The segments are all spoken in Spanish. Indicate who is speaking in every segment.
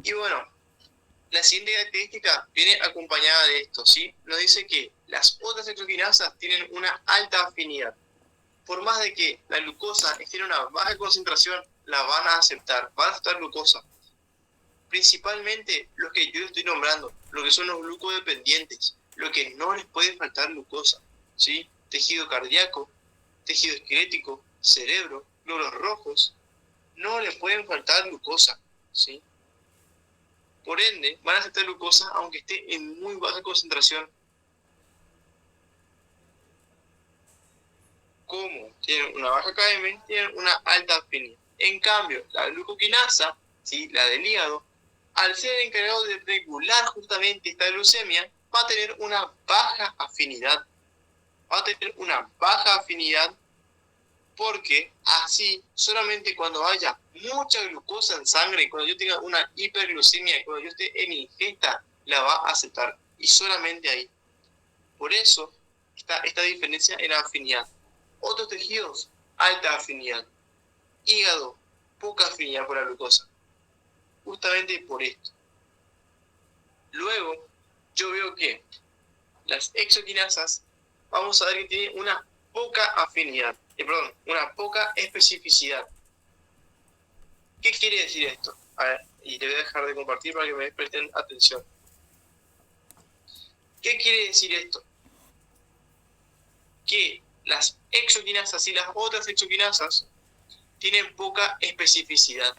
Speaker 1: Y bueno, la siguiente característica viene acompañada de esto, ¿sí? Nos dice que las otras exoquinasas tienen una alta afinidad. Por más de que la glucosa esté en una baja concentración, la van a aceptar glucosa. Principalmente los que yo estoy nombrando, lo que son los glucodependientes, lo que no les puede faltar glucosa, ¿sí? Tejido cardíaco, tejido esquelético, cerebro, glóbulos rojos, no les pueden faltar glucosa, ¿sí? Por ende, van a aceptar glucosa aunque esté en muy baja concentración. Como tienen una baja KM, tienen una alta afinidad. En cambio, la glucoquinasa, ¿sí? La del hígado, al ser el encargado de regular justamente esta glucemia, va a tener una baja afinidad. Va a tener una baja afinidad porque así, solamente cuando haya mucha glucosa en sangre, cuando yo tenga una hiperglucemia, cuando yo esté en ingesta, la va a aceptar. Y solamente ahí. Por eso está esta diferencia en la afinidad. Otros tejidos, alta afinidad. Hígado, poca afinidad por la glucosa. Justamente por esto. Luego, yo veo que las exoquinasas, vamos a ver que tienen una poca afinidad. Una poca especificidad. ¿Qué quiere decir esto? A ver, y le voy a dejar de compartir para que me presten atención. ¿Qué quiere decir esto? Que las exoquinasas y las otras exoquinasas tienen poca especificidad.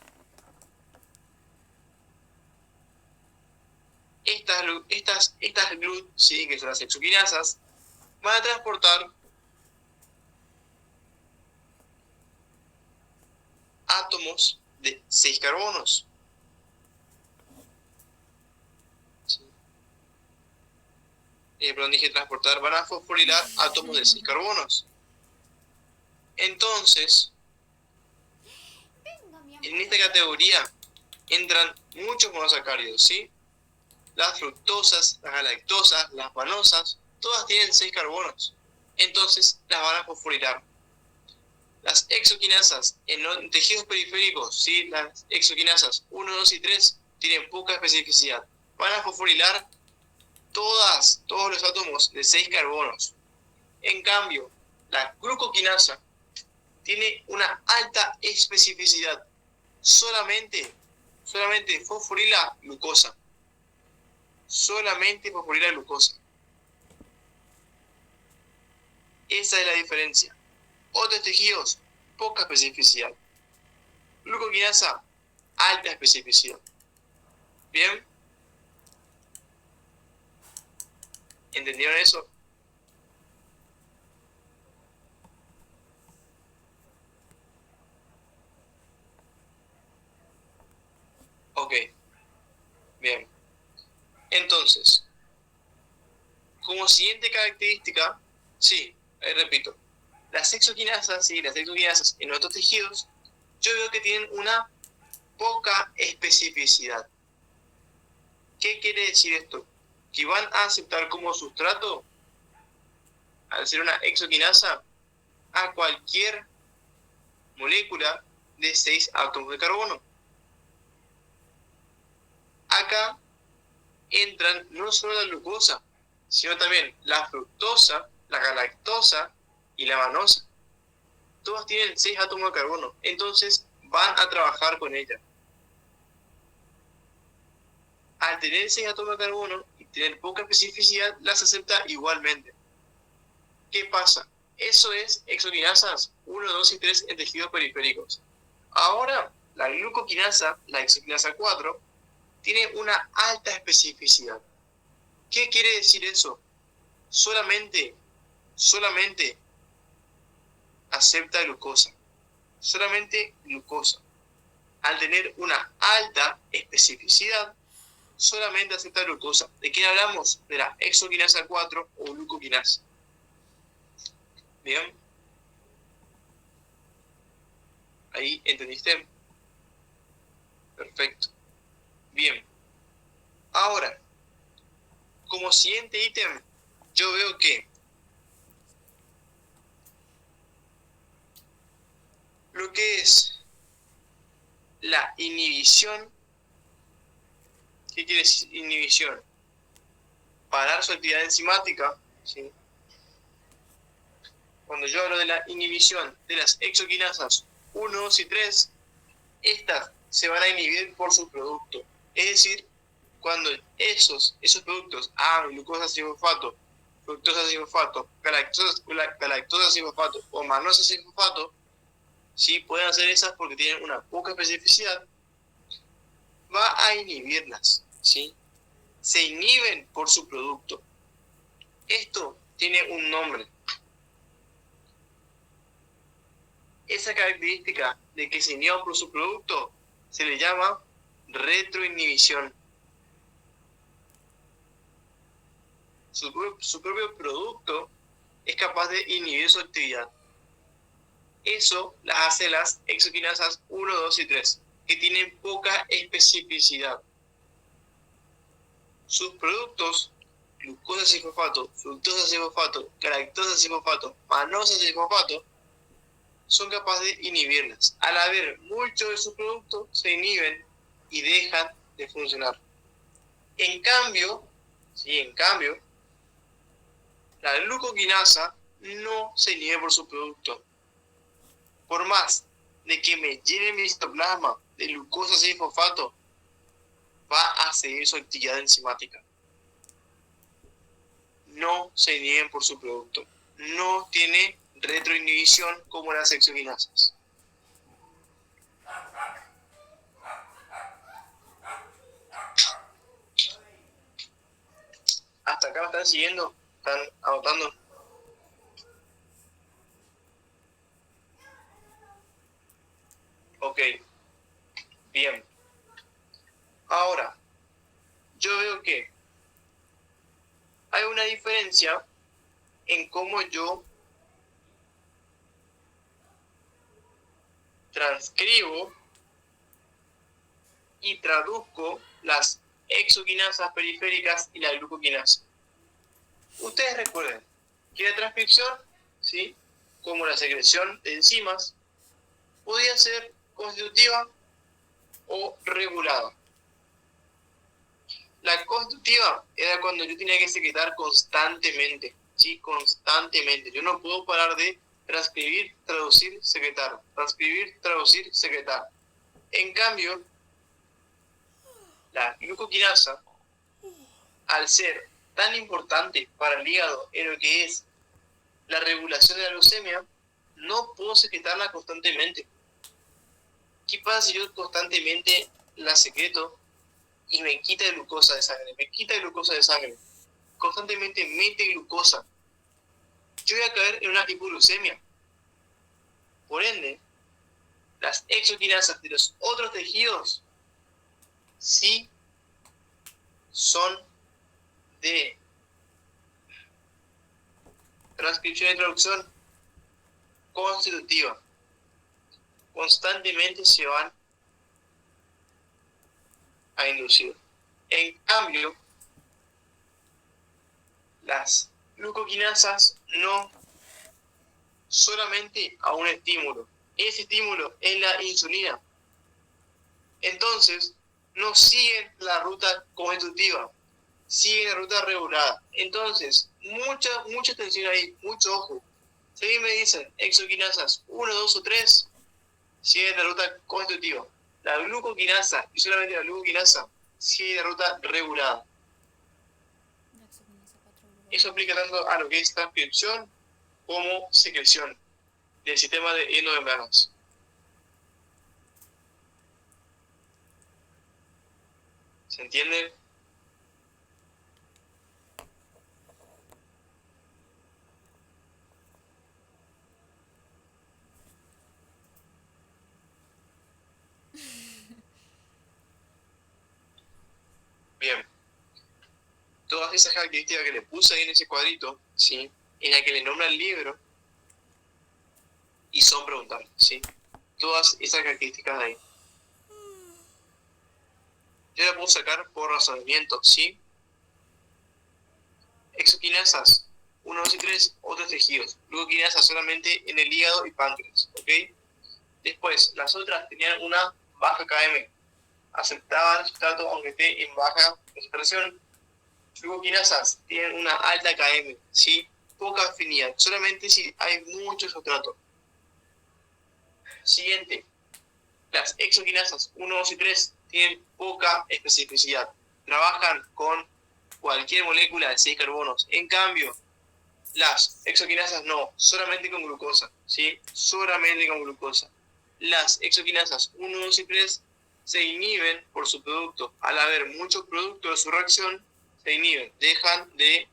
Speaker 1: Estas GLUT, ¿sí? Que son las exoquinasas, van a transportar átomos de 6 carbonos. ¿Sí? Dije transportar, van a fosforilar átomos de 6 carbonos. Entonces, en esta categoría entran muchos monosacáridos, ¿sí? Las fructosas, las galactosas, las manosas, todas tienen 6 carbonos. Entonces, las van a fosforilar. Las exoquinasas en tejidos periféricos, ¿sí? Las exoquinasas 1, 2 y 3 tienen poca especificidad. Van a fosforilar todos los átomos de 6 carbonos. En cambio, la glucoquinasa tiene una alta especificidad. Solamente fosforila glucosa. Solamente fosforila glucosa. Esa es la diferencia. Otros tejidos, poca especificidad. Glucoquinasa, alta especificidad. ¿Bien? ¿Entendieron eso? Ok. Bien. Entonces, como siguiente característica, sí, repito, las exoquinasas en otros tejidos, yo veo que tienen una poca especificidad. ¿Qué quiere decir esto? Que van a aceptar como sustrato, al ser una exoquinasa, a cualquier molécula de 6 átomos de carbono. Acá entran no solo la glucosa, sino también la fructosa, la galactosa y la manosa. Todas tienen 6 átomos de carbono, entonces van a trabajar con ella. Al tener 6 átomos de carbono y tener poca especificidad, las acepta igualmente. ¿Qué pasa? Eso es exoquinasas 1, 2 y 3 en tejidos periféricos. Ahora, la glucoquinasa, la exoquinasa 4, tiene una alta especificidad. ¿Qué quiere decir eso? Solamente acepta glucosa. Solamente glucosa. Al tener una alta especificidad, solamente acepta glucosa. ¿De qué hablamos? De la exoquinasa 4 o glucoquinasa. ¿Bien? ¿Ahí entendiste? Perfecto. Bien. Ahora, como siguiente ítem, yo veo que lo que es la inhibición ¿Qué quiere decir inhibición? Parar su actividad enzimática, ¿sí? Cuando yo hablo de la inhibición de las exoquinasas 1, 2 y 3, estas se van a inhibir por su producto. Es decir, cuando esos productos, glucosa 6-fosfato, fructosa 6-fosfato, galactosa 6-fosfato o manosa 6-fosfato, ¿sí? Pueden hacer esas porque tienen una poca especificidad, va a inhibirlas, ¿sí? Se inhiben por su producto. Esto tiene un nombre. Esa característica de que se inhiban por su producto se le llama retroinhibición. Su propio producto es capaz de inhibir su actividad. Eso las hace las exoquinasas 1, 2 y 3, que tienen poca especificidad. Sus productos, glucosa 6-fosfato, fructosa 6-fosfato, galactosa 6-fosfato, manosa 6-fosfato, son capaces de inhibirlas. Al haber muchos de sus productos, se inhiben y dejan de funcionar. En cambio, la glucoquinasa no se inhibe por su producto. Por más de que me llene mi citoplasma de glucosa 6-fosfato, va a seguir su actividad enzimática. No se inhiben por su producto. No tiene retroinhibición como las exoquinasas. ¿Hasta acá me están siguiendo? ¿Están anotando? Ok. Bien. Ahora, yo veo que hay una diferencia en cómo yo transcribo y traduzco las exoquinasas periféricas y la glucoquinasa. Ustedes recuerden que la transcripción, ¿sí?, como la secreción de enzimas, podía ser constitutiva o regulada. La constitutiva era cuando yo tenía que secretar constantemente, ¿sí? Constantemente. Yo no puedo parar de transcribir, traducir, secretar. Transcribir, traducir, secretar. En cambio, la glucoquinasa, al ser tan importante para el hígado en lo que es la regulación de la leucemia, no puedo secretarla constantemente. ¿Qué pasa si yo constantemente la secreto y me quita glucosa de sangre? Me quita glucosa de sangre. Constantemente mete glucosa. Yo voy a caer en una hipoglucemia. Por ende, las exoquinasas de los otros tejidos sí son de transcripción y traducción constitutiva. Constantemente se van a inducir. En cambio, las glucoquinasas no, solamente a un estímulo. Ese estímulo es la insulina. Entonces, no siguen la ruta constitutiva, siguen la ruta regulada. Entonces, mucha atención ahí, mucho ojo. Si a mí me dicen exoquinasas 1, 2 o 3, siguen la ruta constitutiva. La glucoquinasa y solamente la glucoquinasa sigue la ruta regulada. Eso aplica tanto a lo que es transcripción como secreción del sistema de endomembranas. ¿Se entiende? Bien. Todas esas características que le puse ahí en ese cuadrito, ¿sí?, en la que le nombra el libro y son preguntables, ¿sí? Todas esas características de ahí. Yo la puedo sacar por razonamiento, ¿sí? Exoquinasas 1, 2 y 3, otros tejidos. Glucoquinasas solamente en el hígado y páncreas, ¿ok? Después, las otras tenían una baja KM. aceptaban el sustrato aunque esté en baja concentración. Glucoquinasas tienen una alta KM, ¿sí? Poca afinidad, solamente si hay mucho sustrato. Siguiente, las exoquinasas 1, 2 y 3 tienen poca especificidad. Trabajan con cualquier molécula de 6 carbonos. En cambio, las exoquinasas no, solamente con glucosa, ¿sí? Solamente con glucosa. Las exoquinasas 1, 2 y 3 se inhiben por su producto. Al haber muchos productos de su reacción, se inhiben, dejan de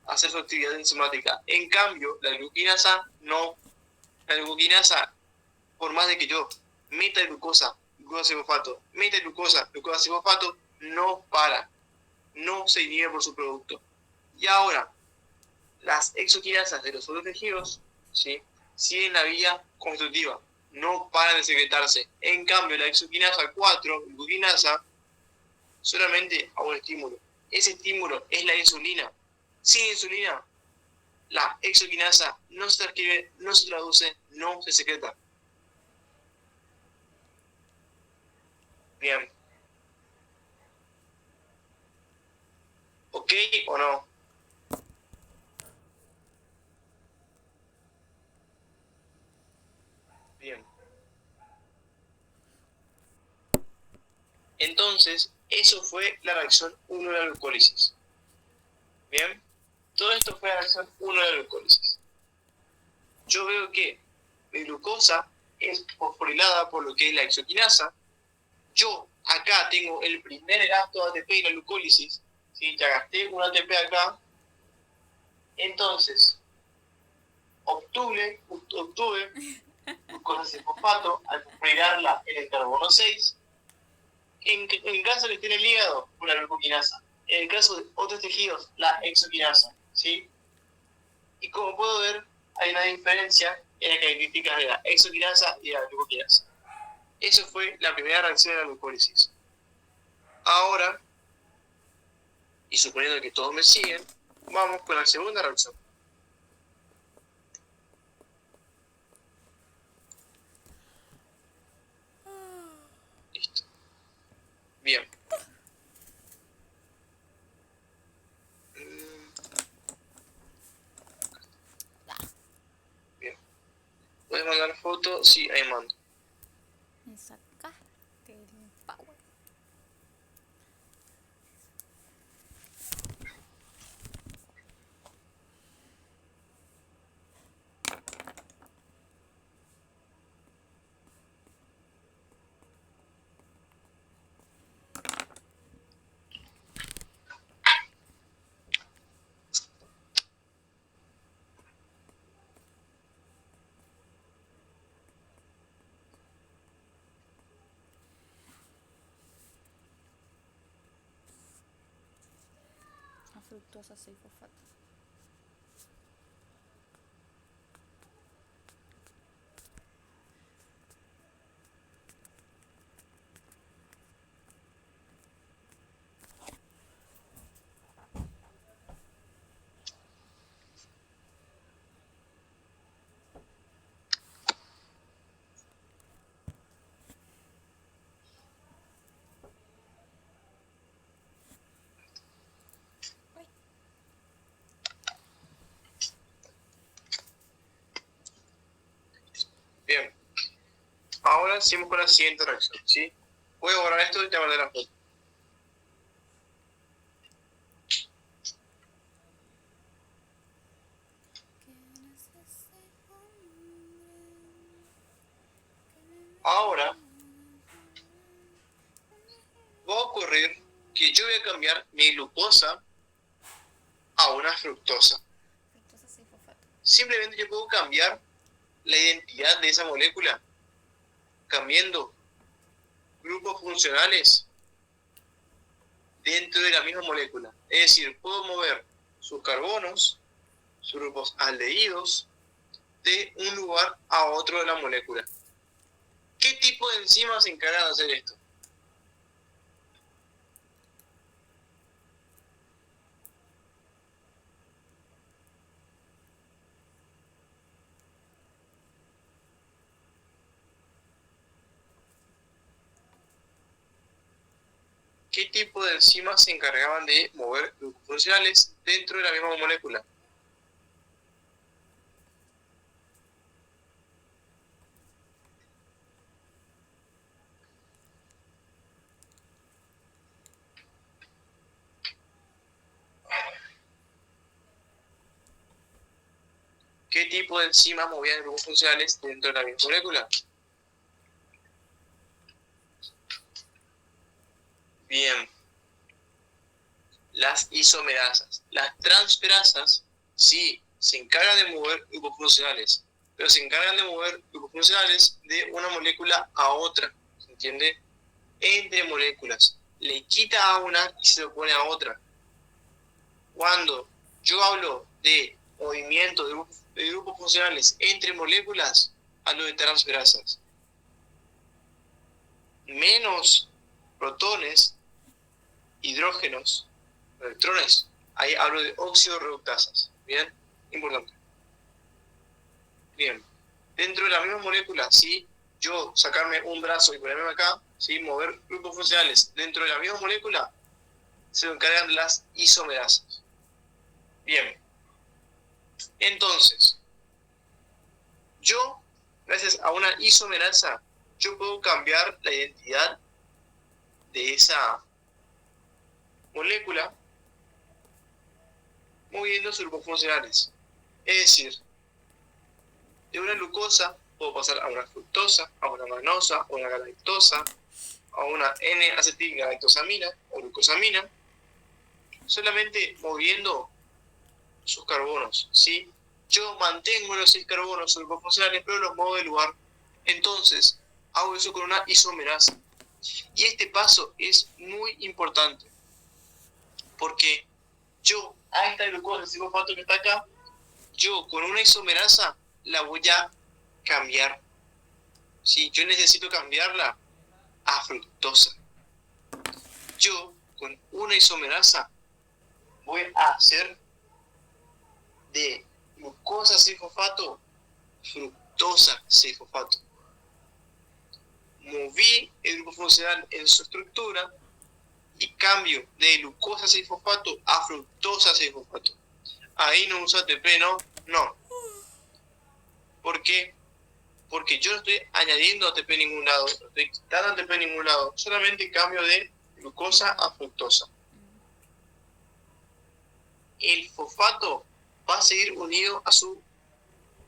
Speaker 1: hacer su actividad enzimática. En cambio, la glucoquinasa no. La glucoquinasa, por más de que yo meta glucosa, glucosa-cifosfato, meta glucosa, glucosa-cifosfato, no para, no se inhibe por su producto. Y ahora, las exoquinasas de los otros tejidos, ¿sí?, siguen la vía constitutiva, no paran de secretarse. En cambio, la exoquinasa 4, glucoquinasa, solamente a un estímulo. Ese estímulo es la insulina. Sin insulina, la exoquinasa no se transcribe, no se traduce, no se secreta. Bien. ¿Ok o no? Bien. Entonces, eso fue la reacción 1 de la glucólisis. Bien. Todo esto fue la reacción 1 de la glucólisis. Yo veo que mi glucosa es fosforilada por lo que es la exoquinasa. Yo acá tengo el primer gasto de ATP en la glucólisis. ¿Sí? Ya gasté un ATP acá. Entonces, obtuve glucosa-fosfato al fosforilarla en el carbono 6. En el caso que esté en el hígado, una glucoquinasa. En el caso de otros tejidos, la exoquinasa, ¿sí? Y como puedo ver, hay una diferencia en las características de la exoquinasa y de la glucoquinasa. Eso fue la primera reacción de la glucólisis. Ahora, y suponiendo que todos me siguen, vamos con la segunda reacción. Listo. Bien. Bien. ¿Puedes mandar foto? Sí, ahí mando.
Speaker 2: Me sacaste el power. A fructosa 6 fosfato.
Speaker 1: Bien. Ahora seguimos con la siguiente reacción, ¿sí? Voy a borrar esto y te mandaré la foto. Ahora va a ocurrir que yo voy a cambiar mi glucosa a una fructosa.
Speaker 2: Fructosa 6 fosfato.
Speaker 1: Simplemente yo puedo cambiar la identidad de esa molécula cambiando grupos funcionales dentro de la misma molécula. Es decir, puedo mover sus carbonos, sus grupos aldehídos, de un lugar a otro de la molécula. ¿Qué tipo de enzima se encarga de hacer esto? ¿Qué tipo de enzimas se encargaban de mover grupos funcionales dentro de la misma molécula? ¿Qué tipo de enzimas movían grupos funcionales dentro de la misma molécula? Bien, las isomerasas. Las transferasas sí se encargan de mover grupos funcionales, pero se encargan de mover grupos funcionales de una molécula a otra, ¿se entiende? Entre moléculas. Le quita a una y se lo pone a otra. Cuando yo hablo de movimiento de grupos funcionales entre moléculas, hablo de transferasas. Menos protones, hidrógenos, electrones. Ahí hablo de óxido reductasas. Bien, importante. Bien, dentro de la misma molécula, si yo sacarme un brazo y ponerme acá, ¿sí? Mover grupos funcionales dentro de la misma molécula, se lo encargan las isomerasas. Bien, entonces, yo, gracias a una isomerasa, yo puedo cambiar la identidad de esa molécula moviendo sus grupos funcionales. Es decir, de una glucosa puedo pasar a una fructosa, a una manosa, a una galactosa, a una N-acetilgalactosamina o glucosamina, solamente moviendo sus carbonos, ¿sí? Yo mantengo los 6 carbonos, sus grupos funcionales, pero los muevo de lugar. Entonces, hago eso con una isomerasa. Y este paso es muy importante, porque yo, a esta glucosa, ese fosfato que está acá, yo con una isomerasa la voy a cambiar. ¿Sí? Yo necesito cambiarla a fructosa. Yo con una isomerasa voy a hacer de glucosa 6-fosfato fructosa 6-fosfato. Moví el grupo funcional en su estructura y cambio de glucosa 6-fosfato a fructosa 6-fosfato. Ahí no uso ATP, ¿no? No. ¿Por qué? Porque yo no estoy añadiendo ATP en ningún lado, no estoy quitando ATP en ningún lado, solamente cambio de glucosa a fructosa. El fosfato va a seguir unido a su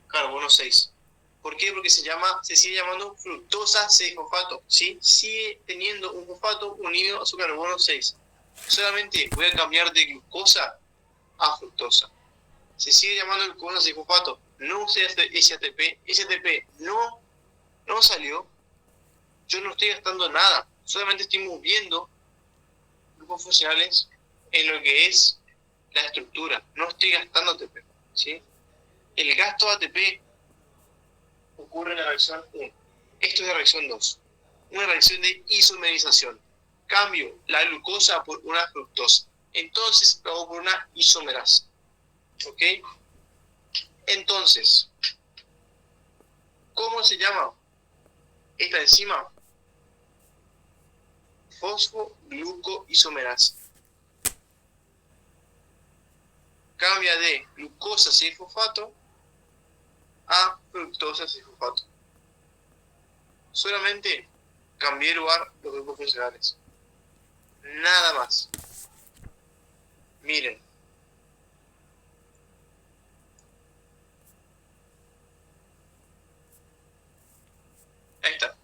Speaker 1: carbono 6. ¿Por qué? Porque se sigue llamando fructosa 6-fosfato, ¿sí? Sigue teniendo un fosfato unido a su carbono 6. Solamente voy a cambiar de glucosa a fructosa. Se sigue llamando glucosa 6-fosfato. No usé ese ATP. Ese ATP no salió. Yo no estoy gastando nada. Solamente estoy moviendo grupos funcionales en lo que es la estructura. No estoy gastando ATP, ¿sí? El gasto de ATP ocurre en la reacción 1. Esto es la reacción 2. Una reacción de isomerización. Cambio la glucosa por una fructosa. Entonces lo hago por una isomerasa. ¿Ok? Entonces, ¿cómo se llama esta enzima? Fosfoglucoisomerasa. Cambia de glucosa 6-fosfato a fructosa 6-fosfato. Solamente cambié de lugar los grupos funcionales. Nada más. Miren. Ahí está.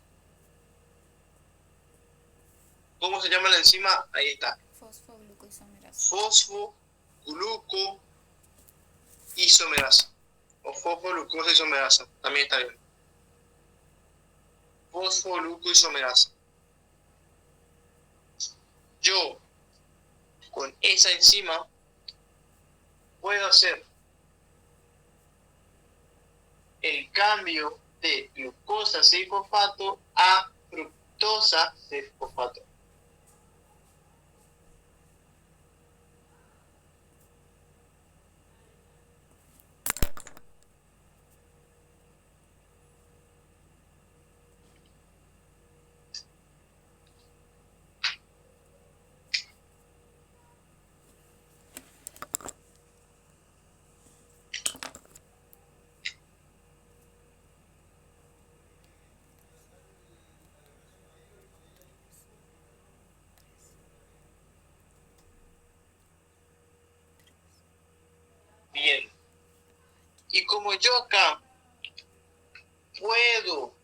Speaker 1: ¿Cómo se llama la enzima? Ahí está.
Speaker 2: Fosfoglucoisomerasa.
Speaker 1: Fosfoglucoisomerasa. O fosfoglucosa isomerasa. También está bien. Fosfoglucoisomerasa. Yo, con esa enzima, puedo hacer el cambio de glucosa 6-fosfato a fructosa 6-fosfato. Y como yo acá puedo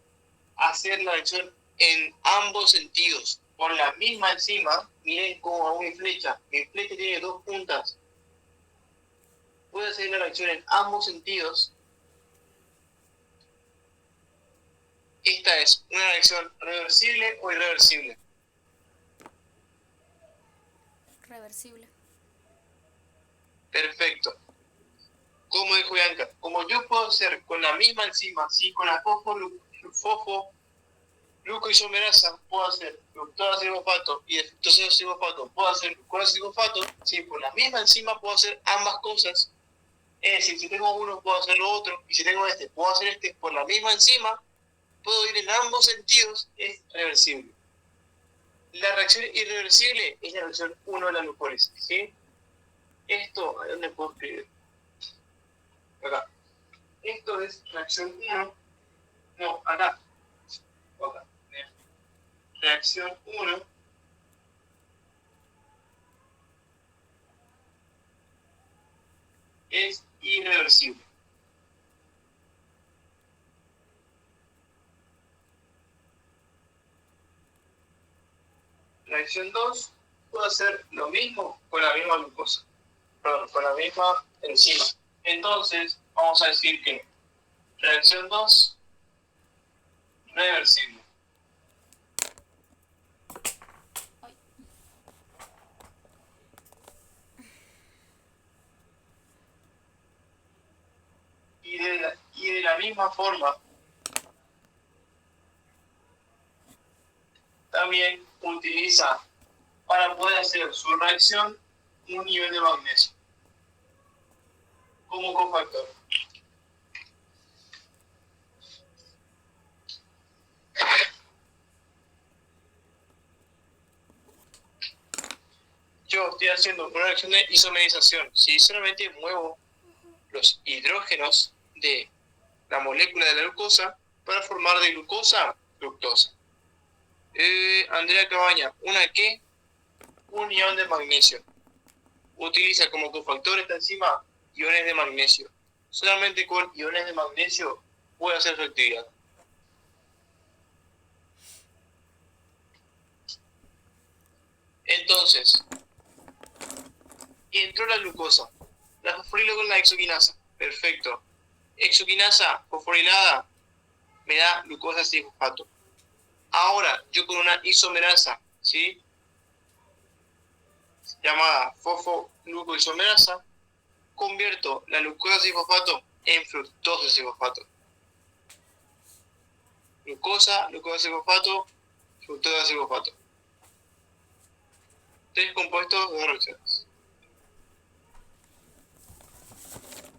Speaker 1: hacer la reacción en ambos sentidos con la misma enzima, miren cómo hago mi flecha tiene dos puntas, puedo hacer la reacción en ambos sentidos. Esta es una reacción reversible o irreversible.
Speaker 2: Reversible.
Speaker 1: Perfecto. Como dijo Bianca, como yo puedo hacer con la misma enzima, ¿sí? Con la fosfoglucoisomerasa, puedo hacer fructosa 6-fosfato y de fructosa 6-fosfato puedo hacer glucosa 6-fosfato, ¿sí? Con la misma enzima puedo hacer ambas cosas. Es decir, si tengo uno puedo hacer lo otro, y si tengo este puedo hacer este. Por la misma enzima puedo ir en ambos sentidos, es reversible. La reacción irreversible es la reacción 1 de la glucólisis, ¿sí? Esto, ¿a dónde puedo escribir? Acá. Esto es reacción 1. No, acá. Acá. Reacción 1 es irreversible. Reacción 2 puedo hacer lo mismo con la misma glucosa. Perdón, con la misma enzima. Entonces, vamos a decir que reacción 2, reversible.
Speaker 2: Ay.
Speaker 1: Y de la misma forma, también utiliza para poder hacer su reacción un nivel de magnesio como cofactor. Yo estoy haciendo una reacción de isomerización. Si solamente muevo los hidrógenos de la molécula de la glucosa para formar de glucosa fructosa. Andrea Cabaña, ¿una qué? Un ion de magnesio. Utiliza como cofactor esta enzima iones de magnesio. Solamente con iones de magnesio puede hacer su actividad. Entonces, entró la glucosa. La fosforilo con la exoquinasa. Perfecto. Exoquinasa fosforilada me da glucosa 6-fosfato. Ahora, yo con una isomerasa, ¿sí? Llamada fosfoglucoisomerasa, convierto la glucosa 6-fosfato en fructosa 6-fosfato. Glucosa 6-fosfato, fructosa 6-fosfato. 3 compuestos, 2 reacciones.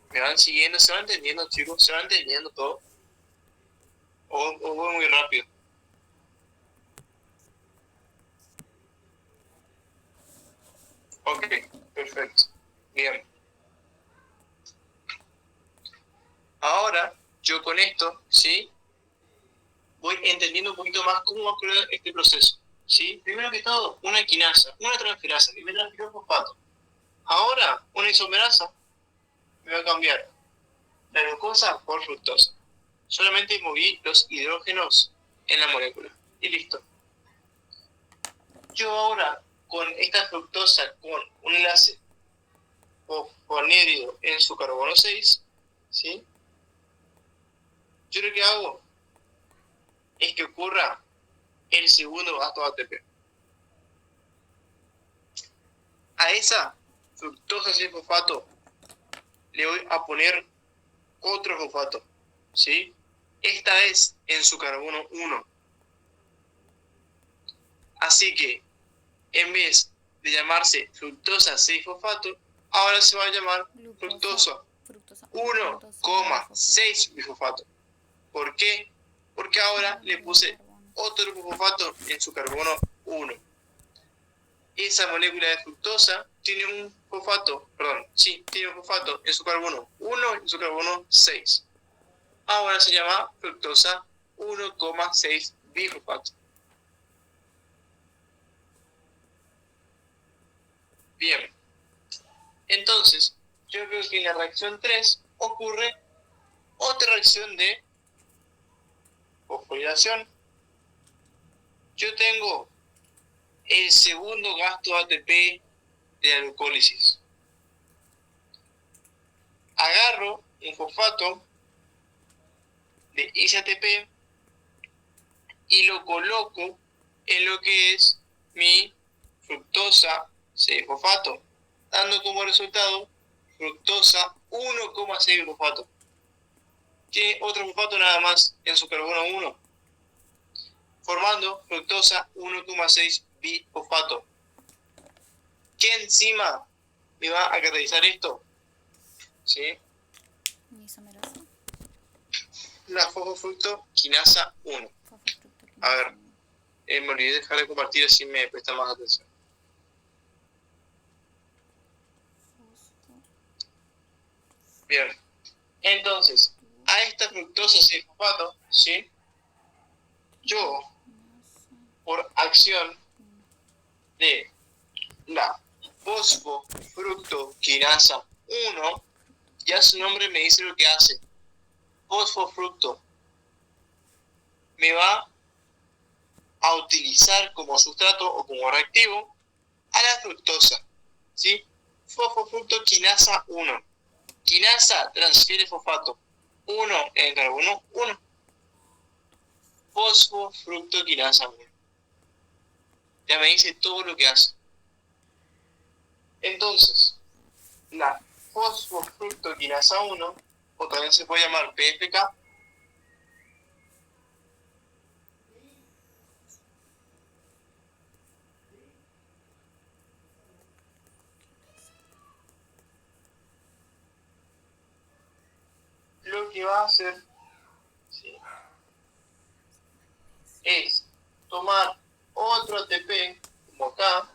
Speaker 1: ¿Me van siguiendo? ¿Se van entendiendo, chicos? ¿Se van entendiendo todo? ¿O voy muy rápido? Ok, perfecto. Bien. Ahora, yo con esto, ¿sí? Voy entendiendo un poquito más cómo va a ocurrir este proceso, ¿sí? Primero que todo, una quinasa, una transferasa, que me transfirió fosfato. Ahora, una isomerasa me va a cambiar la glucosa por fructosa. Solamente moví los hidrógenos en la molécula. Y listo. Yo ahora, con esta fructosa, con un enlace fosfonhídrido en su carbono 6, ¿sí? Yo lo que hago es que ocurra el segundo gasto de ATP. A esa fructosa 6-fosfato le voy a poner otro fosfato, ¿sí? Esta vez en su carbono 1. Así que, en vez de llamarse fructosa 6-fosfato, ahora se va a llamar fructosa 1,6 bifosfato. ¿Por qué? Porque ahora le puse otro fosfato en su carbono 1. Esa molécula de fructosa tiene un fosfato, tiene un fosfato en su carbono 1 y en su carbono 6. Ahora se llama fructosa 1,6 bifosfato. Bien. Entonces, yo veo que en la reacción 3 ocurre Otra reacción de fosforilación. Yo tengo el segundo gasto de ATP de la glucólisis. Agarro un fosfato de ese ATP y lo coloco en lo que es mi fructosa 6-fosfato, dando como resultado fructosa 1,6 fosfato. Tiene otro fosfato nada más en su carbono 1, formando fructosa 1,6 bifosfato. ¿Qué enzima me va a catalizar esto? ¿Sí?
Speaker 2: Isomerasa.
Speaker 1: La fosfofructoquinasa 1. A ver, me olvidé de dejar de compartir, así me presta más atención. Bien, entonces, a esta fructosa 6-fosfato, ¿sí? Yo, por acción de la fosfofructoquinasa 1, ya su nombre me dice lo que hace. Fosfofructo me va a utilizar como sustrato o como reactivo a la fructosa, ¿sí? Fosfofructoquinasa 1. Quinasa transfiere fosfato 1 en el carbono 1. Fosfofructoquinasa 1. Ya me dice todo lo que hace. Entonces, la fosfofructoquinasa 1, o también se puede llamar PFK, lo que va a hacer, ¿sí?, es tomar otro ATP, como acá,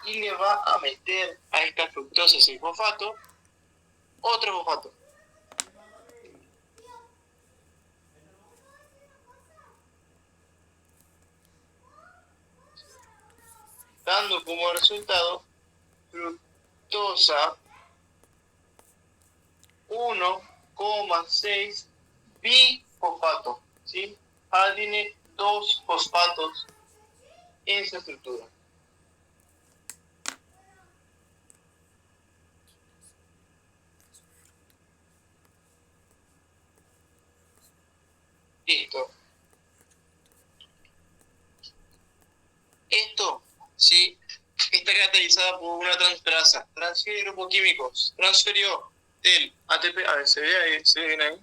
Speaker 1: y le va a meter a esta fructosa 6-fosfato otro fosfato. Dando como resultado fructosa 1,6 bifosfato, ¿sí? Ahora tiene 2 fosfatos en su estructura. Listo. Esto, ¿sí?, está caracterizada por una transferasa. Transfiere grupos químicos. Transfirió del ATP, a ver, ¿se ve bien ahí?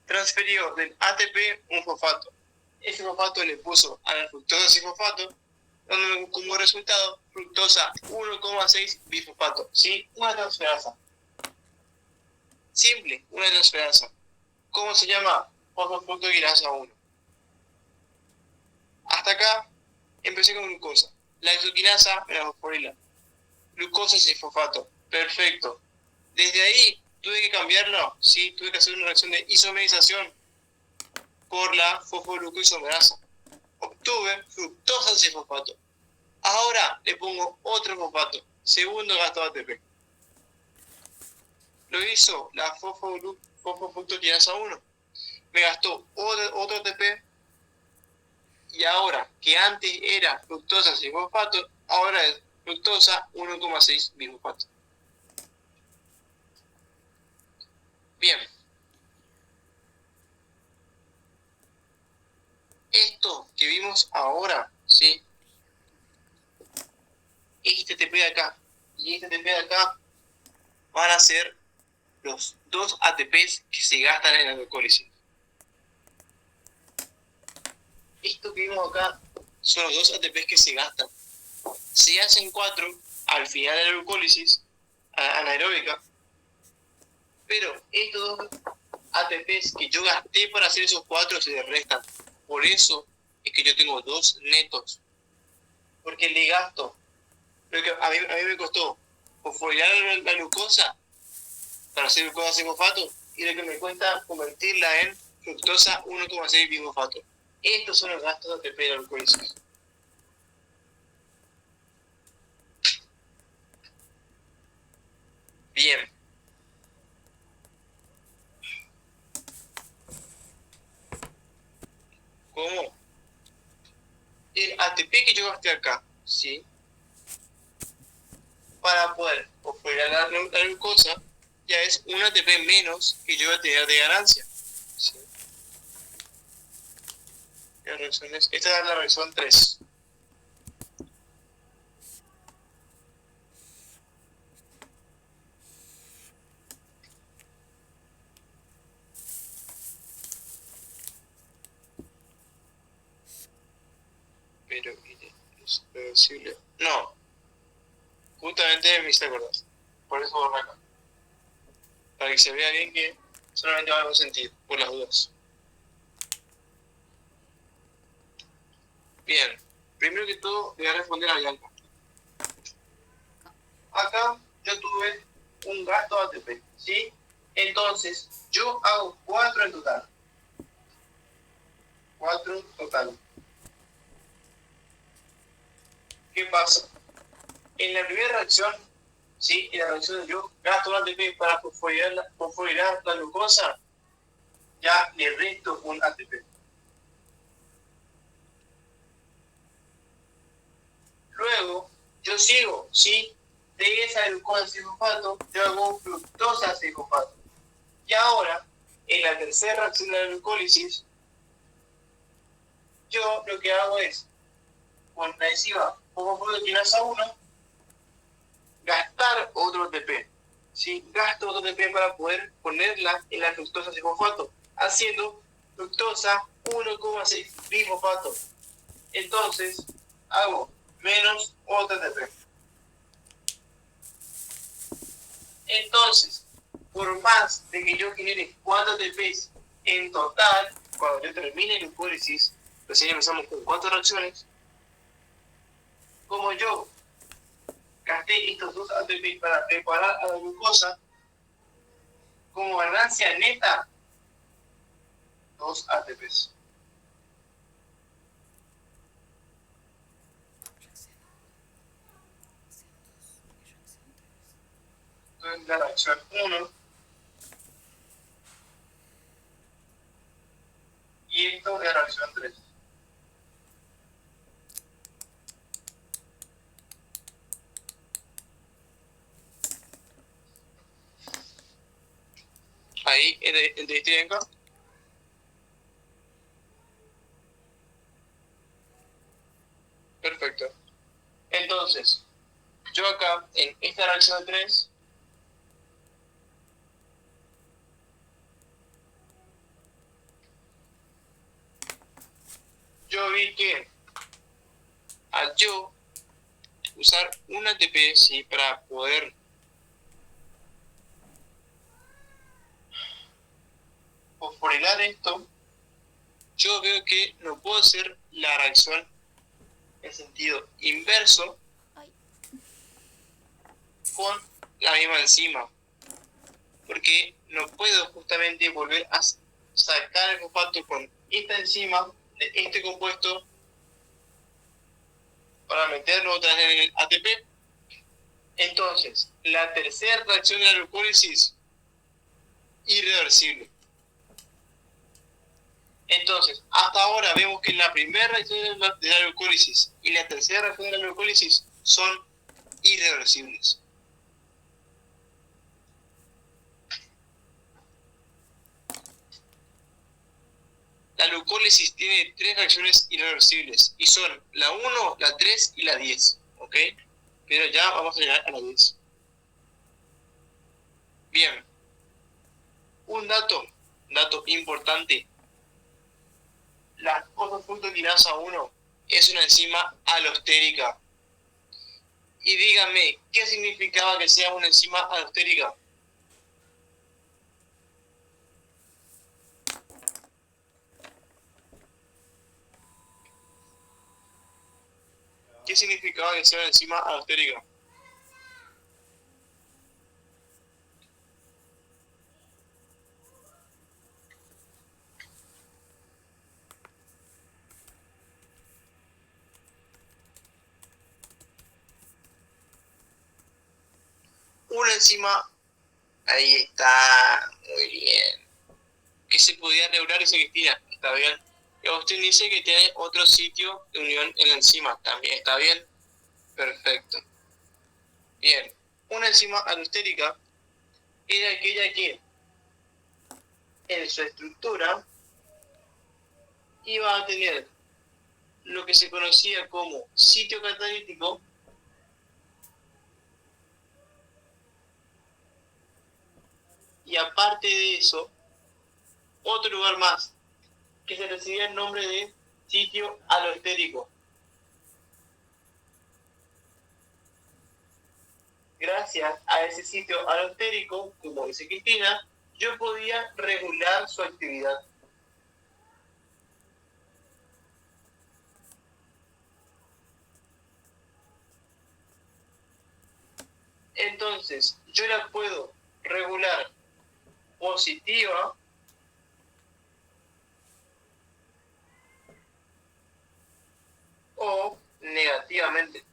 Speaker 1: Transfirió del ATP un fosfato. Ese fosfato le puso a la fructosa 6-fosfato, dando como resultado fructosa 1,6 bifosfato. ¿Sí? Una transferasa. Simple, una transferasa. ¿Cómo se llama? Fosfofructoquinasa 1. Hasta acá empecé con glucosa. La isoquinasa me la fosforila. Glucosa 6-fosfato. Perfecto. Desde ahí tuve que cambiarlo. Sí, tuve que hacer una reacción de isomerización por la fosfoglucoisomerasa. Obtuve fructosa 6-fosfato. Ahora le pongo otro fosfato. Segundo gasto de ATP. Lo hizo la fosfofructoquinasa 1. Me gastó otro ATP. Y ahora, que antes era fructosa 6-fosfato, ahora es fructosa 1,6 bifosfato. Bien. Esto que vimos ahora, ¿sí?, este ATP de acá y este ATP de acá van a ser los 2 ATPs que se gastan en la glucólisis. Esto que vimos acá son los 2 ATPs que se gastan. Se hacen 4 al final de la glucólisis anaeróbica, pero estos 2 ATPs que yo gasté para hacer esos 4 se restan. Por eso es que yo tengo 2 netos, porque le gasto lo que a mí me costó fosforilar la glucosa para hacer glucosa 6-fosfato y lo que me cuesta convertirla en fructosa 1,6 bifosfato. Estos son los gastos de ATP de la glucólisis. Bien. que yo gasté acá, ¿sí? Para poder fosforilar la glucosa, ya es un ATP menos que yo voy a tener de ganancia, ¿sí? Esta es la reacción 3. Pero es reversible. No, justamente me hice acordar. Por eso borré acá. Para que se vea bien que solamente va a haber un sentido, por las dudas. Bien, primero que todo voy a responder a Bianca. Acá yo tuve un gasto ATP, ¿sí? Entonces, yo hago 4 en total. 4 total. ¿Qué pasa? En la primera reacción, ¿sí? En la reacción de yo gasto un ATP para fosforilar la glucosa, ya le resto un ATP. Luego, yo sigo, ¿sí? De esa glucosa 6-fosfato, yo hago fructosa 6-fosfato. Y ahora, en la tercera reacción de la glucólisis, yo lo que hago es, con la enzima fosforoquinasa 1, gastar otro ATP. ¿Sí? Gasto otro ATP para poder ponerla en la fructosa 6-fosfato, haciendo fructosa 1,6 bifosfato. Entonces, hago menos otro ATP. Entonces, por más de que yo genere 4 ATPs en total, cuando yo termine la glucólisis, recién empezamos con 4 reacciones, como yo gasté estos 2 ATPs para preparar a la glucosa, como ganancia neta, 2 ATPs. Entonces, la reacción 1, y esto es la reacción 3. Ahí, ¿entendiste acá? Perfecto. Entonces, yo acá, en esta reacción 3, yo vi que al yo usar un ATP, ¿sí? Para poder fosforilar esto, yo veo que no puedo hacer la reacción en sentido inverso con la misma enzima, porque no puedo justamente volver a sacar el fosfato con esta enzima de este compuesto para meterlo otra vez en el ATP. Entonces, la tercera reacción de la glucólisis, irreversible. Entonces, hasta ahora vemos que la primera reacción de la glucólisis y la tercera reacción de la glucólisis son irreversibles. La glucólisis tiene 3 reacciones irreversibles y son la 1, la 3 y la 10, ¿ok? Pero ya vamos a llegar a la 10. Bien, un dato importante. La fosfofructoquinasa 1 es una enzima alostérica. Y díganme, ¿qué significaba que sea una enzima alostérica? ¿Qué significaba que sea una enzima alostérica? Una enzima, ahí está, muy bien, que se podía regular esa Cristina, está bien, Y Agustín dice que tiene otro sitio de unión en la enzima. ¿También está bien? Perfecto. Bien. Una enzima alostérica era aquella que en su estructura iba a tener lo que se conocía como sitio catalítico y aparte de eso, otro lugar más que se recibía el nombre de sitio alostérico. Gracias a ese sitio alostérico, como dice Cristina, yo podía regular su actividad. Entonces, yo la puedo regular positiva o negativamente.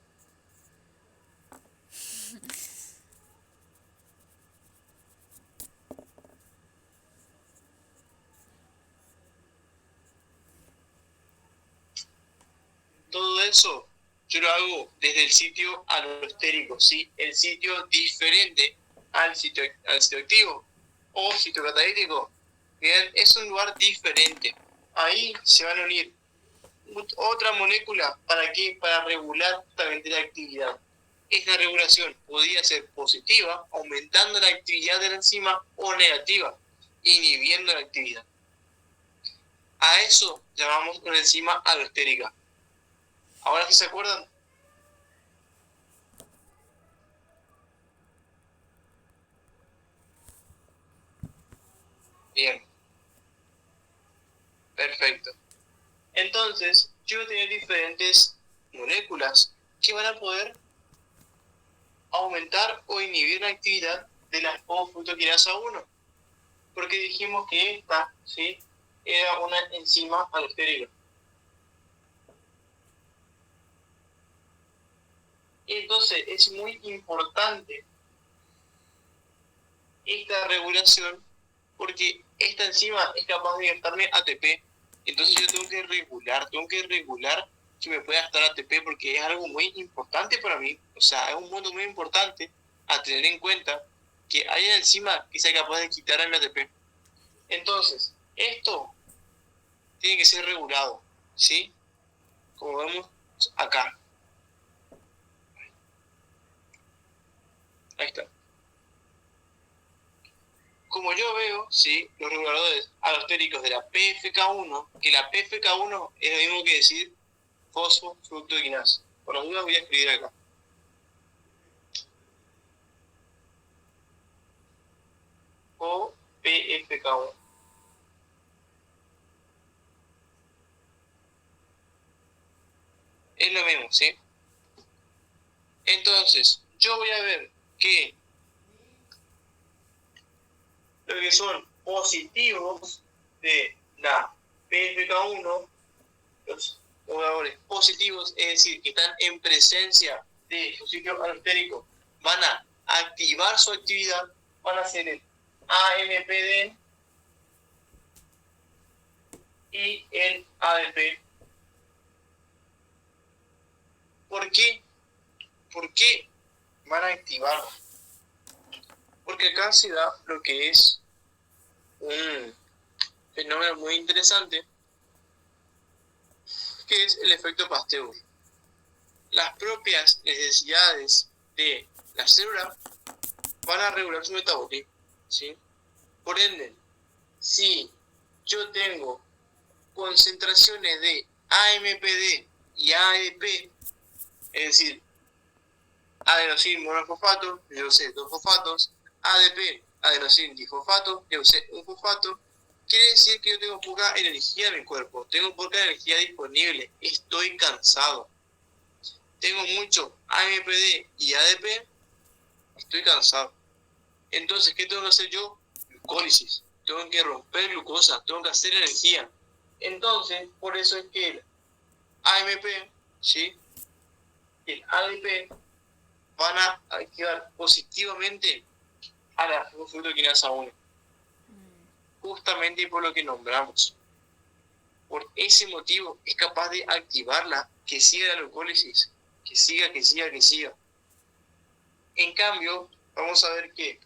Speaker 1: Todo eso yo lo hago desde el sitio alostérico, ¿sí? El sitio diferente al sitio activo o sitio catalítico. Bien, es un lugar diferente. Ahí se van a unir otra molécula. ¿Para qué? Para regular justamente la actividad. Esta regulación podría ser positiva, aumentando la actividad de la enzima, o negativa, inhibiendo la actividad. A eso llamamos una enzima alostérica. ¿Ahora sí se acuerdan? Bien, perfecto. Entonces, yo voy a tener diferentes moléculas que van a poder aumentar o inhibir la actividad de la O-fructoquinasa 1. Porque dijimos que esta, ¿sí?, era una enzima alostérica. Entonces, es muy importante esta regulación porque esta enzima es capaz de gastarme ATP. Entonces yo tengo que regular que me pueda gastar ATP porque es algo muy importante para mí. O sea, es un punto muy importante a tener en cuenta que hay una enzima que sea capaz de quitarme ATP. Entonces, esto tiene que ser regulado, ¿sí? Como vemos acá. Ahí está. Como yo veo, ¿sí?, los reguladores alostéricos de la PFK1, que la PFK1 es lo mismo que decir fosfofructoquinasa. Por las dudas voy a escribir acá. O PFK1. Es lo mismo, ¿sí? Entonces, yo voy a ver que lo que son positivos de la PFK1, los jugadores positivos, es decir, que están en presencia de su sitio alostérico, van a activar su actividad, van a ser el AMPD y el ADP. ¿Por qué? ¿Por qué van a activarlo? Porque acá se da lo que es un fenómeno muy interesante, que es el efecto Pasteur. Las propias necesidades de la célula van a regular su metabolismo, ¿sí? Por ende, si yo tengo concentraciones de AMPD y ADP, es decir, adenosin monofosfato, yo sé 2 fosfatos, ADP, adenosin difosfato, yo sé 1 fosfato, quiere decir que yo tengo poca energía en mi cuerpo, tengo poca energía disponible, estoy cansado. Tengo mucho AMPD y ADP, estoy cansado. Entonces, ¿qué tengo que hacer yo? Glucólisis. Tengo que romper glucosa, tengo que hacer energía. Entonces, por eso es que el AMP, ¿sí?, y el ADP van a activar positivamente a la fosfofructoquinasa 1. Justamente por lo que nombramos. por ese motivo es capaz de activarla, que siga la glucólisis, que siga. En cambio, vamos a ver que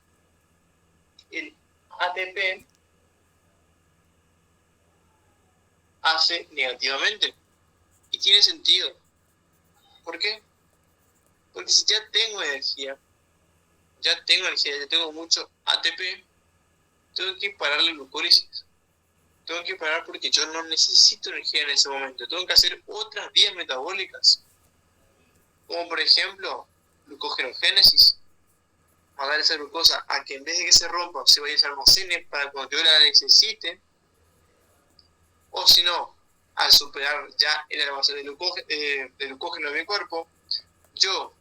Speaker 1: el ATP hace negativamente. Y tiene sentido. ¿Por qué? Porque si ya tengo energía, ya tengo mucho ATP, tengo que parar la glucólisis. Tengo que parar porque yo no necesito energía en ese momento. Tengo que hacer otras vías metabólicas. Como por ejemplo, glucogenogénesis. Mandar esa glucosa a que en vez de que se rompa, se vaya a se almacene para cuando yo la necesite. O si no, al superar ya el almacén de glucógeno en mi cuerpo, yo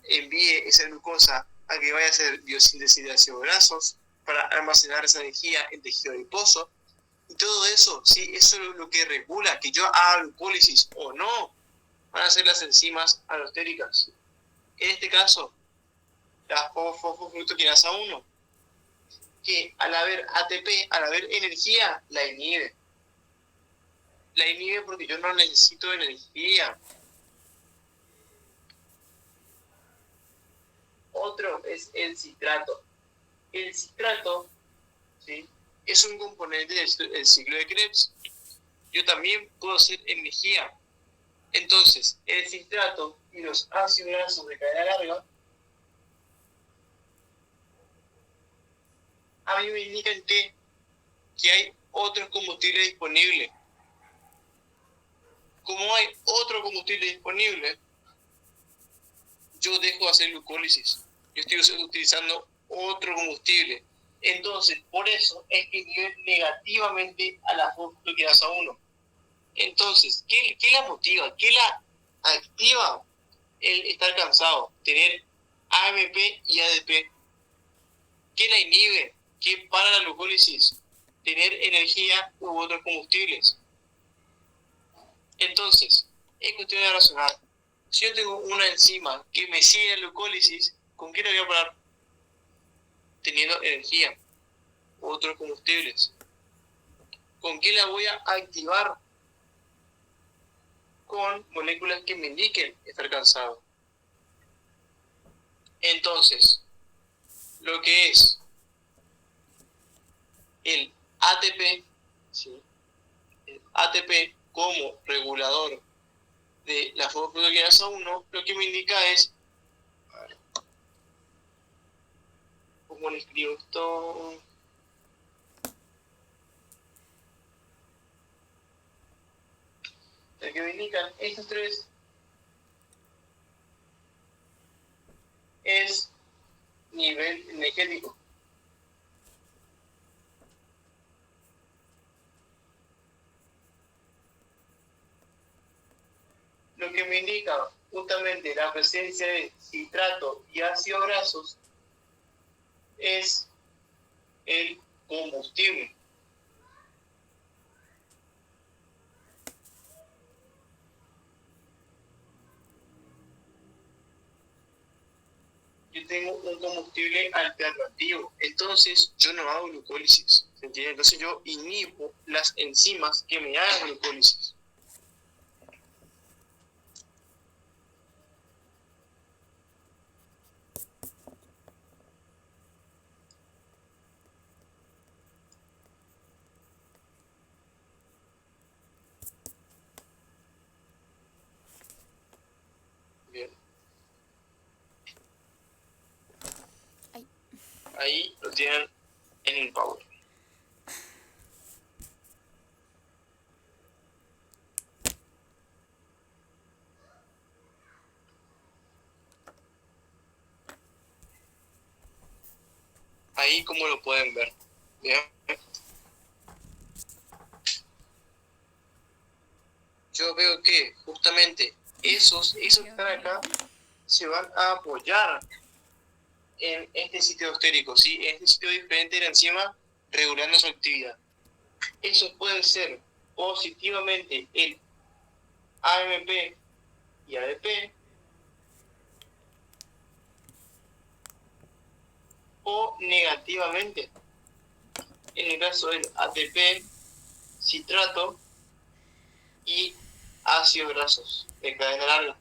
Speaker 1: envíe esa glucosa a que vaya a hacer biosíntesis de ácidos grasos para almacenar esa energía en tejido adiposo. Y todo eso, sí, eso es lo que regula que yo haga glucólisis o no, van a ser las enzimas alostéricas. En este caso, la fosfoglucokinasa 1, que al haber ATP, al haber energía, la inhibe. La inhibe porque yo no necesito energía. Otro es el citrato. El citrato, ¿sí?, es un componente del ciclo de Krebs. Yo también puedo hacer energía. Entonces, el citrato y los ácidos grasos de cadena larga a mí me indican que hay otros combustibles disponibles. Como hay otro combustible disponible, yo dejo de hacer glucólisis. Yo estoy utilizando otro combustible. Entonces, por eso es que inhibe negativamente a la fosfoglucokinasa 1. Entonces, ¿qué la motiva? ¿Qué la activa? El estar cansado, tener AMP y ADP. ¿Qué la inhibe? ¿Qué para la glucólisis? Tener energía u otros combustibles. Entonces, es cuestión de razonar. Si yo tengo una enzima que me sigue la glucólisis, ¿con qué la voy a parar? Teniendo energía u otros combustibles. ¿Con qué la voy a activar? Con moléculas que me indiquen estar cansado. Entonces, lo que es el ATP, ¿sí?, el ATP como regulador de la fosfoglucokinasa 1, lo que me indica es, a ver, ¿cómo le escribo esto? Lo que me indican estos tres es nivel energético. Lo que me indica justamente la presencia de citrato y ácidos grasos es el combustible. Yo tengo un combustible alternativo, entonces yo no hago glucólisis, ¿se entiende? Entonces yo inhibo las enzimas que me hagan glucólisis. Bien. Ahí lo tienen en el Power. Ahí como lo pueden ver. Bien. Yo veo que justamente esos que están acá se van a apoyar en este sitio estérico, ¿sí?, en este sitio diferente de la enzima regulando su actividad. Esos pueden ser positivamente el AMP y ADP, o negativamente, en el caso del ATP, citrato y ácidos grasos de cadena larga.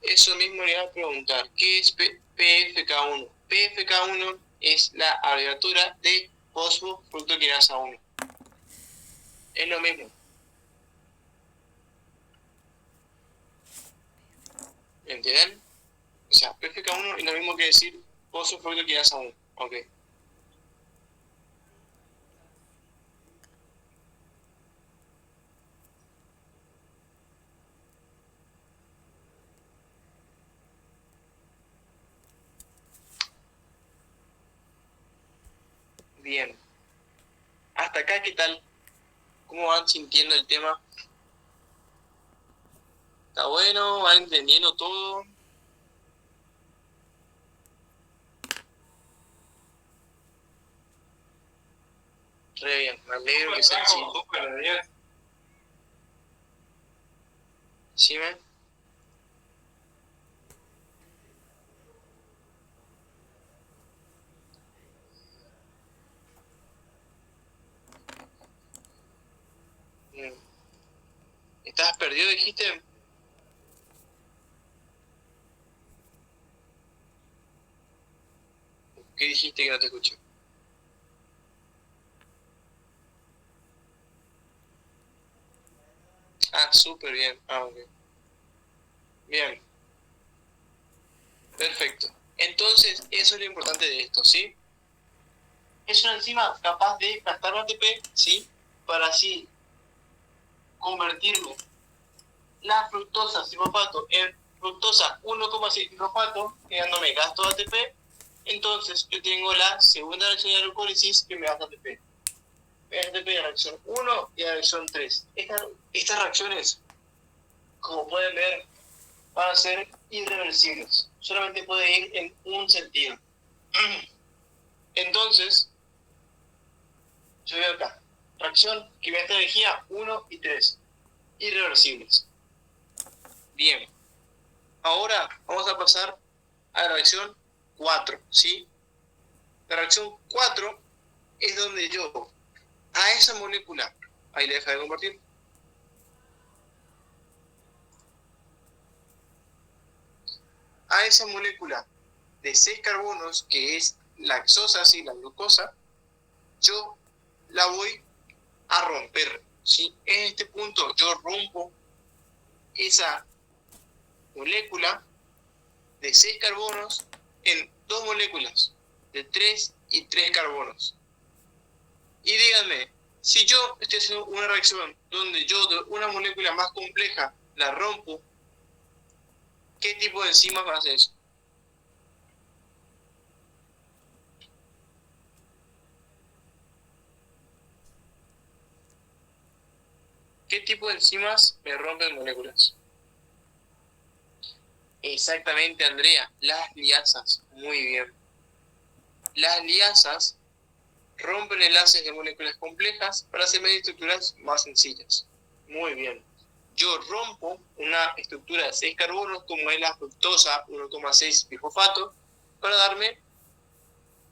Speaker 1: Eso mismo le iba a preguntar, ¿qué es PFK1? PFK1 es la abreviatura de fosfofructoquinasa 1. Es lo mismo. ¿Entienden? O sea, PFK1 es lo mismo que decir fosfofructoquinasa 1. Ok. Bien. Hasta acá, ¿qué tal? ¿Cómo van sintiendo el tema? ¿Está bueno? ¿Van entendiendo todo? Re bien, me alegro que sea así. ¿Sí, me? ¿Estás perdido, dijiste? ¿Qué dijiste que no te escuché? Ah, súper bien. Ah, ok. Bien. Perfecto. Entonces, eso es lo importante de esto, ¿sí? Es una enzima capaz de captar ATP, ¿sí? Para así convertirme la fructosa fosfato en fructosa 1,6 fosfato, quedándome gasto de ATP. Entonces, yo tengo la segunda reacción de glucólisis que me gasta ATP. ATP de reacción 1 y de reacción 3. Estas reacciones, como pueden ver, van a ser irreversibles. Solamente puede ir en un sentido. Entonces, yo veo acá, reacción que me da energía 1 y 3, irreversibles. Bien, ahora vamos a pasar a la reacción 4, ¿sí? La reacción 4 es donde yo, a esa molécula, ahí le deja de compartir, a esa molécula de 6 carbonos, que es la hexosa, ¿sí? La glucosa, yo la voy a romper, ¿sí? En este punto yo rompo esa molécula de 6 carbonos en 2 moléculas de 3 y 3 carbonos. Y díganme, si yo estoy haciendo una reacción donde yo de una molécula más compleja la rompo, ¿qué tipo de enzimas va a hacer eso? ¿Qué tipo de enzimas me rompen moléculas? Exactamente, Andrea, las liasas. Muy bien. Las liasas rompen enlaces de moléculas complejas para hacer estructuras más sencillas. Muy bien. Yo rompo una estructura de 6 carbonos como es la fructosa 1,6 bifosfato para darme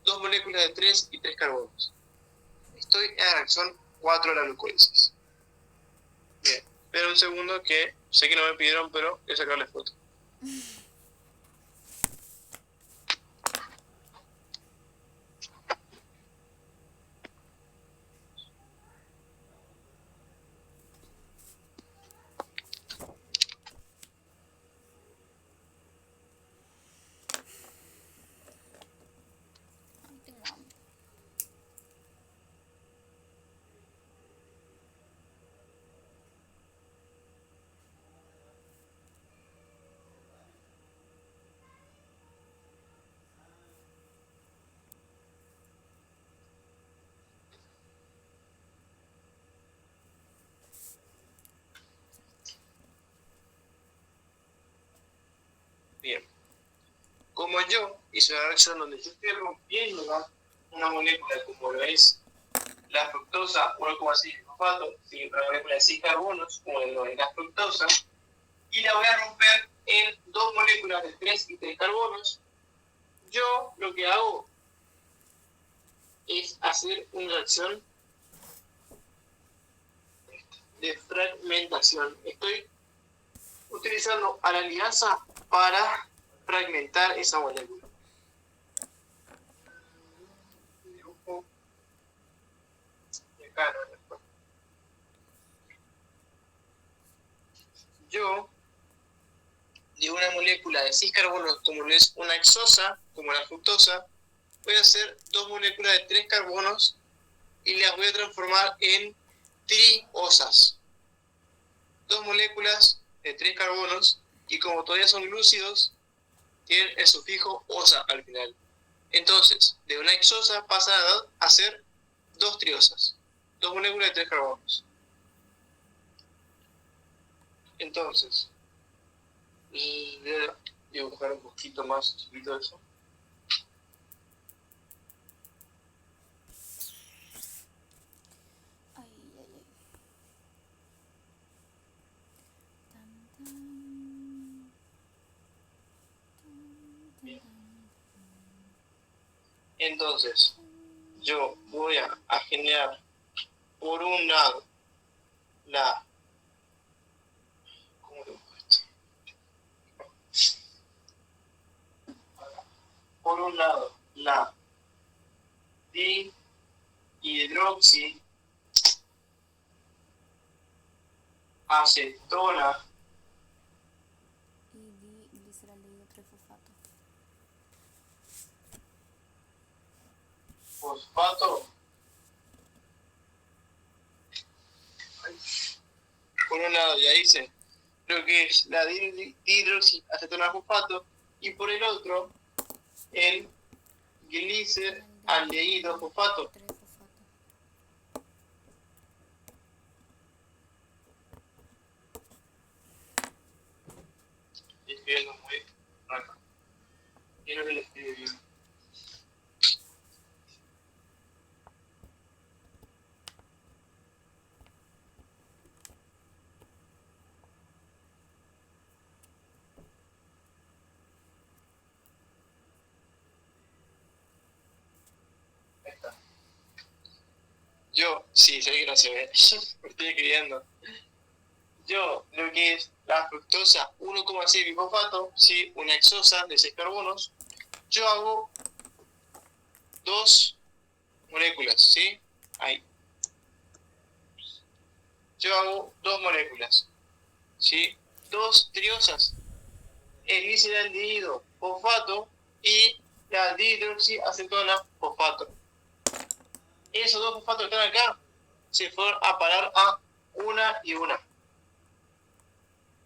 Speaker 1: 2 moléculas de 3 y 3 carbonos. Estoy en la reacción 4 de la glucólisis. Bien, espera un segundo que sé que no me pidieron, pero voy a sacarle foto.
Speaker 2: Ay, tengo hambre.
Speaker 1: Bien. Como yo hice una reacción donde yo estoy rompiendo una molécula como lo es la fructosa 1,6 fosfato, ¿sí? Una molécula de 6 carbonos, como la fructosa, y la voy a romper en dos moléculas de 3 y 3 carbonos. Yo lo que hago es hacer una reacción de fragmentación. Estoy utilizando a la liasa para fragmentar esa molécula. Dibujo. Y acá no. Yo, de una molécula de 6 carbonos, como lo es una hexosa, como la fructosa, voy a hacer dos moléculas de 3 carbonos y las voy a transformar en triosas. Dos moléculas de 3 carbonos y como todavía son glúcidos, tienen el sufijo osa al final. Entonces, de una hexosa pasa a ser dos triosas. Dos moléculas de 3 carbonos. Entonces, voy a dibujar un poquito más chiquito eso.
Speaker 2: Ay, ay, ay. Tan, tan. Tan, tan, tan.
Speaker 1: Entonces, yo voy a generar por un lado la... ¿Cómo lo dibujo esto? Por un lado la dihidroxi acetona
Speaker 2: Y diglicerato 3 fosfato.
Speaker 1: fosfato. Por un lado ya hice lo que es la dihidroxiacetona fosfato y por el otro el gliceraldehído fosfato.
Speaker 2: 3 fosfato.
Speaker 1: Estoy escribiendo muy acá. Quiero que lo escribe bien. Ahí está. Yo, sí, sé que no se ve. Lo estoy escribiendo. Yo, lo que es la fructosa 1,6 bifosfato, ¿sí? Una hexosa de 6 carbonos, yo hago dos moléculas, ¿sí? Ahí. Yo hago dos moléculas, ¿sí? Dos triosas, el gliceraldehído fosfato y la dihidroxiacetona fosfato. Esos dos fosfatos que están acá se fueron a parar a una y una.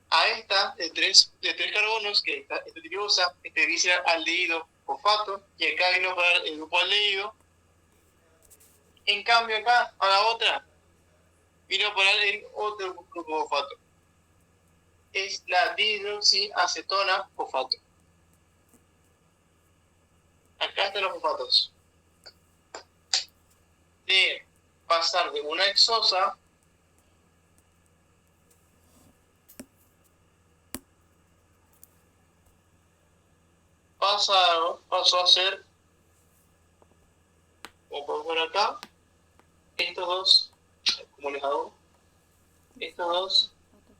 Speaker 1: A esta de tres carbonos, que esta triosa, este gliceraldehído fosfato, y acá vino a parar el grupo aldehído. En cambio acá, a la otra, vino a parar el otro grupo fosfato. Es la dihidroxiacetona fosfato. Acá están los fosfatos. De pasar de una hexosa pasó a ser, como podemos ver acá, estos dos, como les hago, estos dos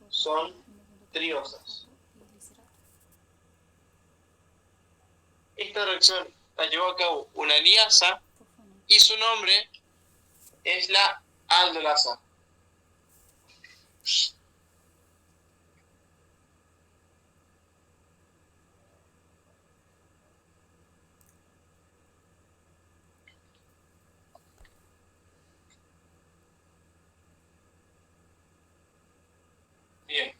Speaker 1: son triosas. Esta reacción la llevó a cabo una liasa y su nombre es la aldolasa. Bien.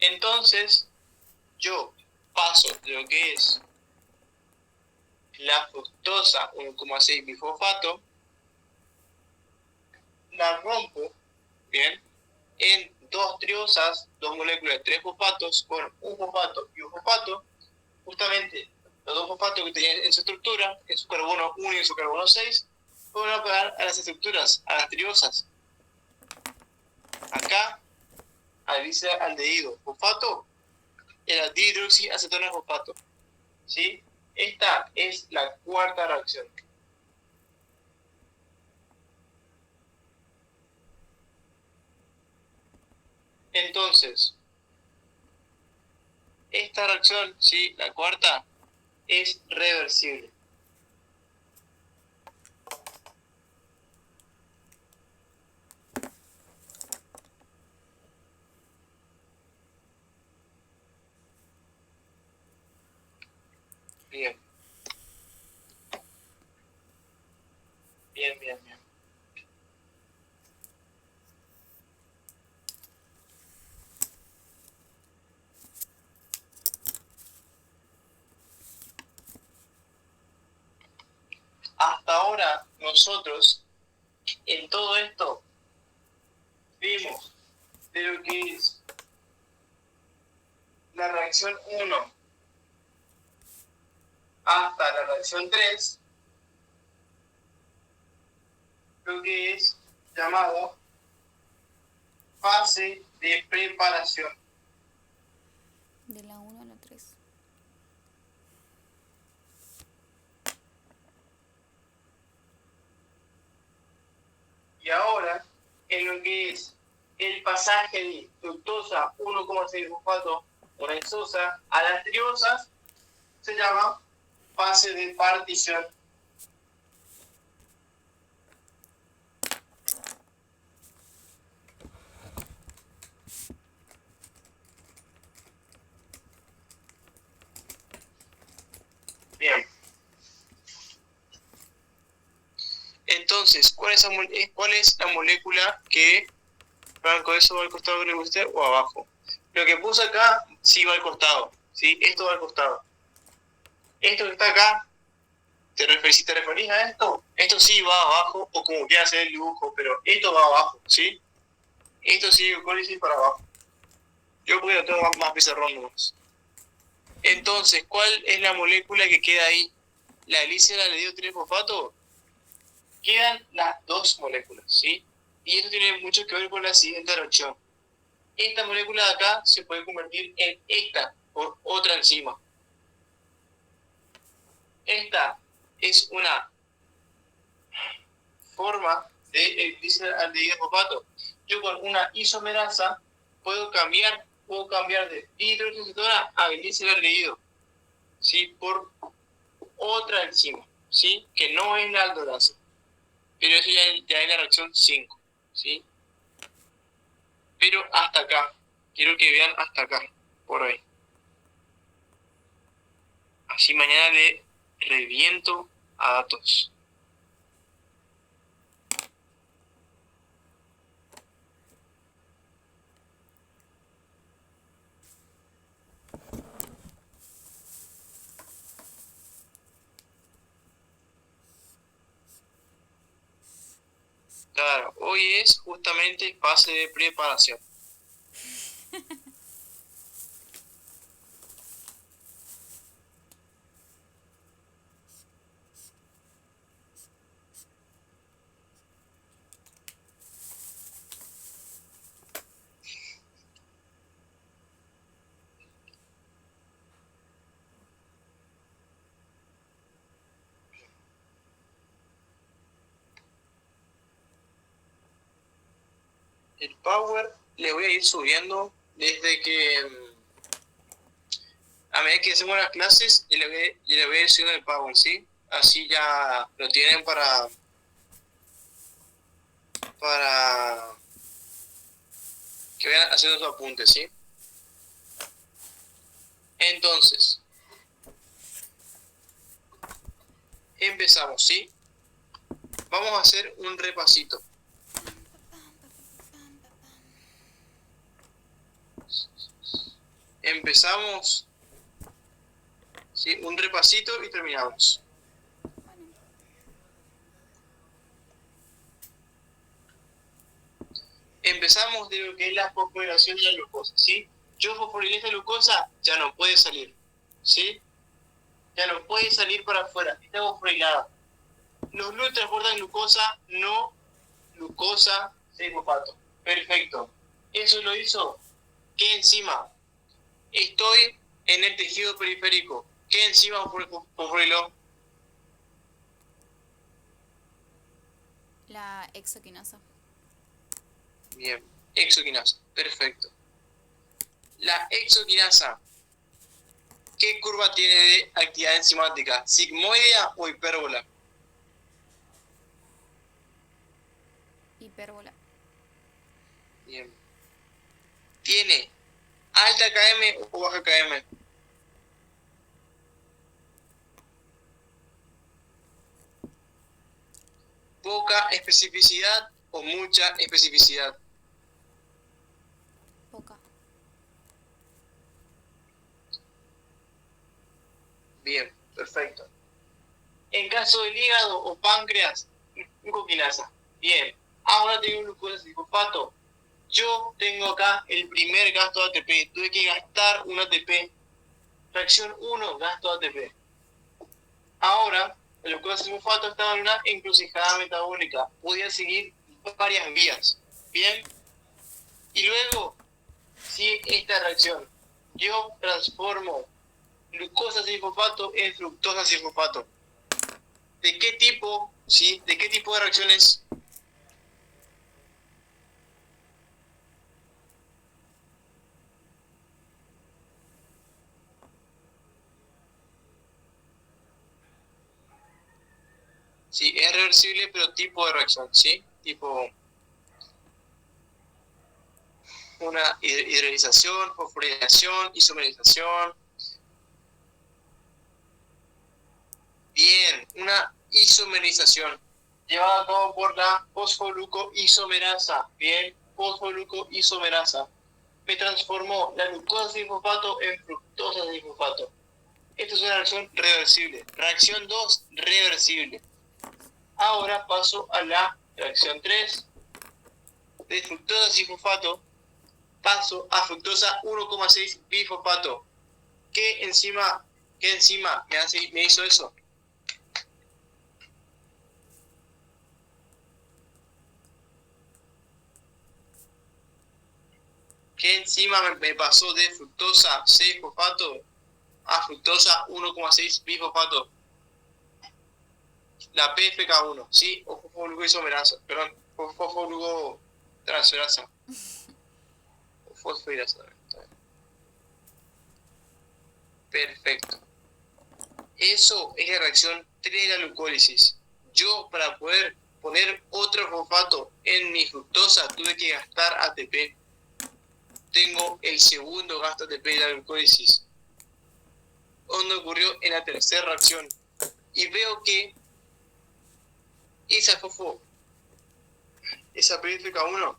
Speaker 1: Entonces, yo paso de lo que es la fructosa 1,6 bifosfato, la rompo, bien, en dos triosas, dos moléculas de 3 fosfatos, con un fosfato y un fosfato, justamente los dos fosfatos que tenían en su estructura, en su carbono 1 y en su carbono 6, fueron a pegar a las estructuras, a las triosas. Acá, aldehído fosfato, el dihidroxiacetona de fosfato. ¿Sí? Esta es la cuarta reacción. Entonces, esta reacción, ¿sí? La cuarta, es reversible. Bien. Bien, bien, bien. Hasta ahora, nosotros, en todo esto, vimos de lo que es la reacción 1 hasta la reacción 3, lo que es llamado fase de preparación.
Speaker 2: De la 1 a la 3.
Speaker 1: Y ahora, en lo que es el pasaje de fructosa 1,6 fosfato una isosa a las triosas, se llama fase de partición. Bien. Entonces, ¿cuál es la molécula que Franco, eso va al costado que le guste o abajo? Lo que puse acá sí va al costado, ¿sí? Esto va al costado. Esto que está acá, si te referís a esto sí va abajo, o como quieras hacer el dibujo, pero esto va abajo, ¿sí? Esto sí, glucólisis para abajo. Yo porque lo tengo más pizarrón nomás. Entonces, ¿cuál es la molécula que queda ahí? ¿La glicera le dio 3 fosfato? Quedan las dos moléculas, ¿sí? Y esto tiene mucho que ver con la siguiente reacción. Esta molécula de acá se puede convertir en esta, por otra enzima. Esta es una forma de glicerdaldehído fosfato. Yo con una isomerasa puedo cambiar de dihidroxiacetona a glicerdaldehído, ¿sí? Por otra enzima, ¿sí? Que no es la aldolasa. Pero eso ya es la reacción 5, ¿sí? Pero hasta acá. Quiero que vean hasta acá, por ahí. Así mañana le reviento a datos. Claro, hoy es justamente fase de preparación. El power le voy a ir subiendo desde que a medida que hacemos las clases y le voy a ir subiendo el power, ¿sí? Así ya lo tienen para que vayan haciendo sus apuntes, ¿sí? Entonces, empezamos, ¿sí? Vamos a hacer un repasito. Empezamos, ¿sí? Un repasito y terminamos. Empezamos de lo que es la fosforilación de la glucosa, ¿sí? Yo fosforilé esta glucosa, ya no puede salir, ¿sí? ya no puede salir para afuera, está fosforilada. Los glúteos transportan glucosa, no glucosa 6-fosfato. Perfecto. Eso lo hizo. ¿Qué enzima? Estoy en el tejido periférico. ¿Qué enzima fosforiló?
Speaker 2: La hexoquinasa.
Speaker 1: Bien. Exoquinasa. Perfecto. La exoquinasa, ¿qué curva tiene de actividad enzimática? ¿Sigmoidea o hipérbola?
Speaker 2: Hipérbola.
Speaker 1: Bien. ¿Tiene alta KM o baja KM? ¿Poca especificidad o mucha especificidad?
Speaker 2: Poca.
Speaker 1: Bien, perfecto. En caso del hígado o páncreas, glucoquinasa. Bien, ahora tengo glucosa y fosfato. Yo tengo acá el primer gasto de ATP. Tuve que gastar un ATP. Fracción 1, gasto de ATP. Ahora, el glucosa y fosfato estaba en una encrucijada metabólica. Podía seguir varias vías. Bien. Y luego, si esta reacción, yo transformo glucosa y fosfato en fructosa y fosfato. ¿De qué tipo? ¿Sí? ¿De qué tipo de reacciones? Sí, es reversible, pero tipo de reacción, ¿sí? Tipo una hidrolización, fosforilación, isomerización. Bien, una isomerización llevada a cabo por la fosfoglucoisomerasa. Bien, fosfoglucoisomerasa. Me transformó la glucosa sin fosfato en fructosa sin fosfato. Esto es una reacción reversible. Reacción 2, reversible. Ahora paso a la reacción 3 de fructosa sin fosfato. Paso a fructosa 1,6 bifosfato. ¿Qué enzima me hizo eso? ¿Qué enzima me pasó de fructosa 6-fosfato a fructosa 1,6 bifosfato? La PFK1, ¿sí? O fosfoglucoisomerasa, perdón, fosfoglucotransferasa. O fosfodilasa. Perfecto. Eso es la reacción 3 de la glucólisis. Yo, para poder poner otro fosfato en mi fructosa, tuve que gastar ATP. Tengo el segundo gasto ATP de la glucólisis. Donde ocurrió en la tercera reacción. Y veo que esa PFK1,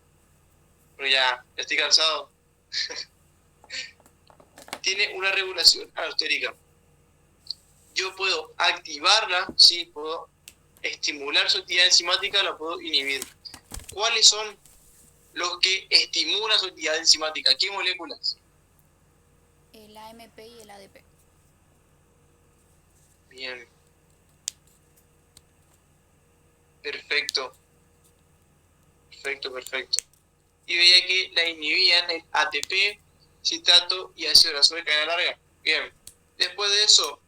Speaker 1: pero ya estoy cansado, tiene una regulación alostérica. Yo puedo activarla, sí, puedo estimular su actividad enzimática, la puedo inhibir. ¿Cuáles son los que estimulan su actividad enzimática? ¿Qué moléculas?
Speaker 2: El AMP y el ADP.
Speaker 1: Bien. Perfecto. Perfecto. Y veía que la inhibían el ATP, citrato y ácido graso de cadena larga. Bien. Después de eso,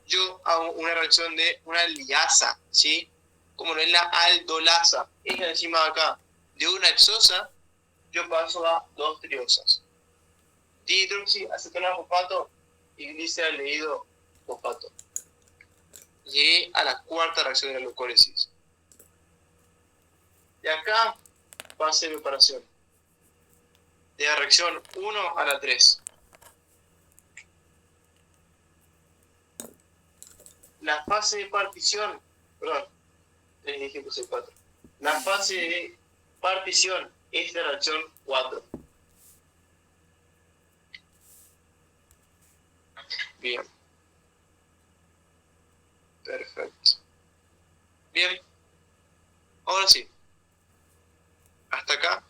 Speaker 1: yo hago una reacción de una liasa, ¿sí? Como no es la aldolasa, es la enzima de acá. De una hexosa, yo paso a dos triosas. Dihidroxiacetona-fosfato y gliceraldehído fosfato. Llegué a la cuarta reacción de la glucólisis. De acá fase de preparación. De la reacción 1 a la 3. La fase de partición, perdón, les dije puse 4. La fase de partición es la reacción 4. Bien. Perfecto. Bien. Ahora sí. Hasta acá